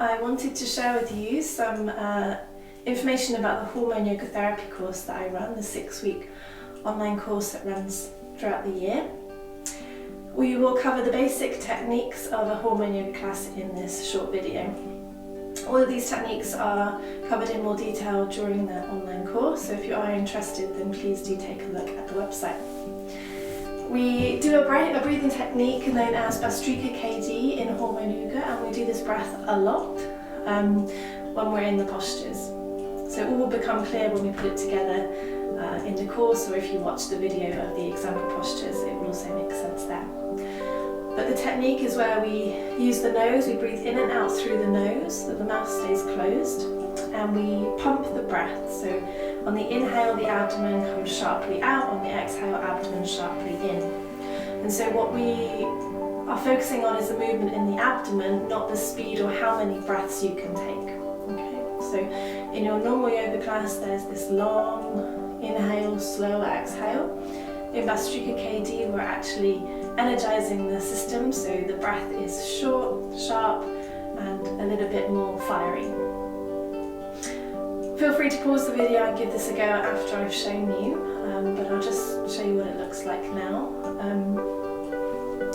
I wanted to share with you some information about the hormone yoga therapy course that I run, the 6-week online course that runs throughout the year. We will cover the basic techniques of a hormone yoga class in this short video. All of these techniques are covered in more detail during the online course, so if you are interested then please do take a look at the website. We do a breathing technique known as Bhastrika KD in hormone yoga, and we do this breath a lot when we're in the postures. So it all will become clear when we put it together in the course, or if you watch the video of the example postures, it will also make sense there. But the technique is where we use the nose, we breathe in and out through the nose, so the mouth stays closed, and we pump the breath. So on the inhale, the abdomen comes sharply out, on the exhale, abdomen sharply in. And so what we are focusing on is the movement in the abdomen, not the speed or how many breaths you can take. Okay? So in your normal yoga class, there's this long inhale, slow exhale. In Bhastrika KD, we're actually energizing the system, so the breath is short, sharp, and a little bit more fiery. Feel free to pause the video and give this a go after I've shown you, but I'll just show you what it looks like now.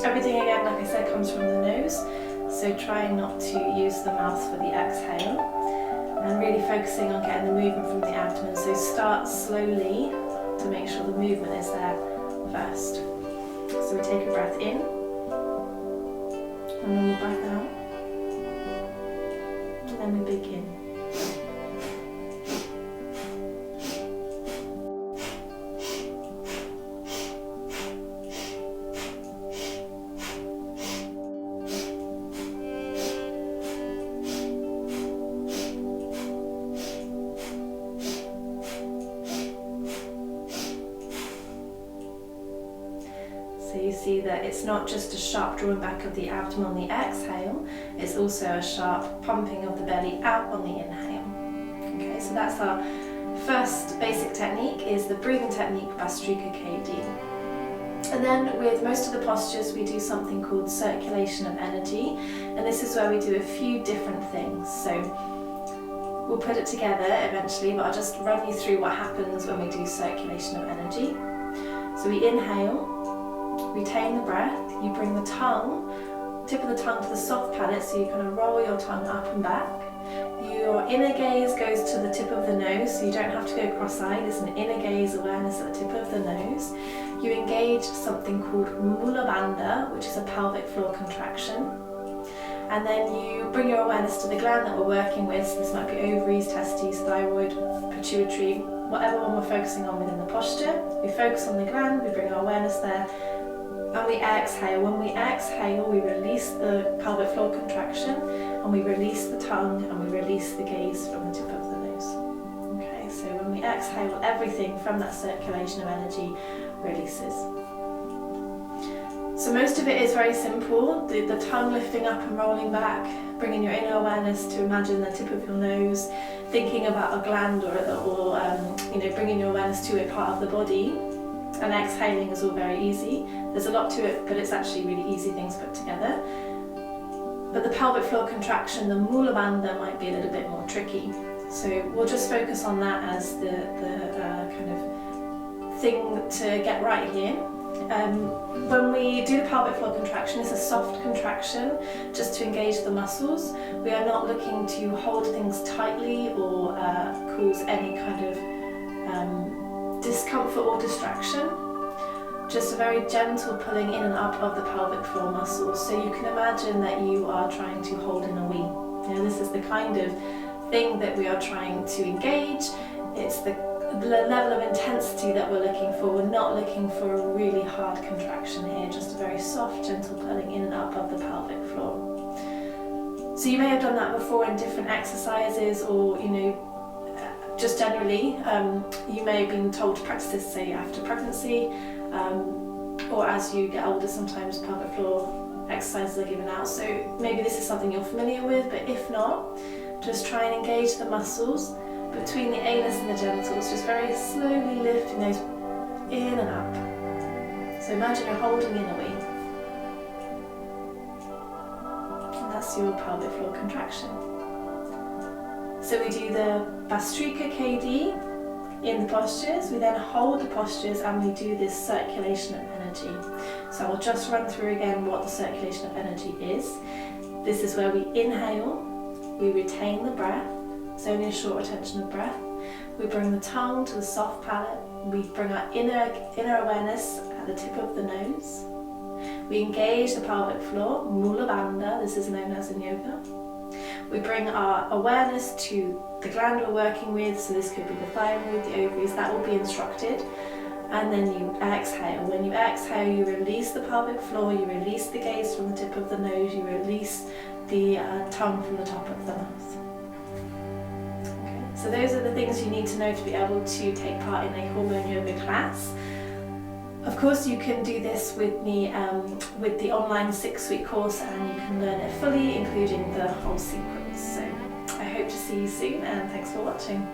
Everything again, like I said, comes from the nose, so try not to use the mouth for the exhale, and really focusing on getting the movement from the abdomen. So start slowly to make sure the movement is there first. So we take a breath in, and then we'll breath out, and then we begin. So you see that it's not just a sharp drawing back of the abdomen on the exhale, it's also a sharp pumping of the belly out on the inhale. Okay, so that's our first basic technique, is the breathing technique Bhastrika KD. And then with most of the postures we do something called circulation of energy, and this is where we do a few different things. So we'll put it together eventually, but I'll just run you through what happens when we do circulation of energy. So we inhale, retain the breath, you bring the tongue, tip of the tongue to the soft palate, so you kind of roll your tongue up and back. Your inner gaze goes to the tip of the nose, so you don't have to go cross-eyed, it's an inner gaze awareness at the tip of the nose. You engage something called Mula Bandha, which is a pelvic floor contraction. And then you bring your awareness to the gland that we're working with, so this might be ovaries, testes, thyroid, pituitary, whatever one we're focusing on within the posture. We focus on the gland, we bring our awareness there, and we exhale. When we exhale, we release the pelvic floor contraction, and we release the tongue, and we release the gaze from the tip of the nose. Okay, so when we exhale, everything from that circulation of energy releases. So most of it is very simple, the tongue lifting up and rolling back, bringing your inner awareness to imagine the tip of your nose, thinking about a gland or bringing your awareness to a part of the body. And exhaling is all very easy. There's a lot to it, but it's actually really easy things put together. But the pelvic floor contraction, the Mula Bandha, might be a little bit more tricky. So we'll just focus on that as the kind of thing to get right here. When we do the pelvic floor contraction, it's a soft contraction just to engage the muscles. We are not looking to hold things tightly or cause any kind of discomfort or distraction. Just a very gentle pulling in and up of the pelvic floor muscles. So you can imagine that you are trying to hold in a wee. You know, this is the kind of thing that we are trying to engage. It's the level of intensity that we're looking for. We're not looking for a really hard contraction here, just a very soft, gentle pulling in and up of the pelvic floor. So you may have done that before in different exercises, or just generally, you may have been told to practice this, say, after pregnancy, or as you get older, sometimes pelvic floor exercises are given out. So maybe this is something you're familiar with, but if not, just try and engage the muscles between the anus and the genitals, just very slowly lifting those in and up. So imagine you're holding in a wee. And that's your pelvic floor contraction. So we do the Bhastrika KD in the postures, we then hold the postures and we do this circulation of energy. So I'll just run through again what the circulation of energy is. This is where we inhale, we retain the breath, it's only a short retention of breath. We bring the tongue to the soft palate, we bring our inner awareness at the tip of the nose. We engage the pelvic floor, Mula Bandha, this is known as in yoga. We bring our awareness to the gland we're working with, so this could be the thyroid, the ovaries, that will be instructed. And then you exhale. When you exhale, you release the pelvic floor, you release the gaze from the tip of the nose, you release the tongue from the top of the mouth. Okay. So those are the things you need to know to be able to take part in a hormone yoga class. Of course, you can do this with the online 6-week course, and you can learn it fully, including the whole sequence. So I hope to see you soon, and thanks for watching.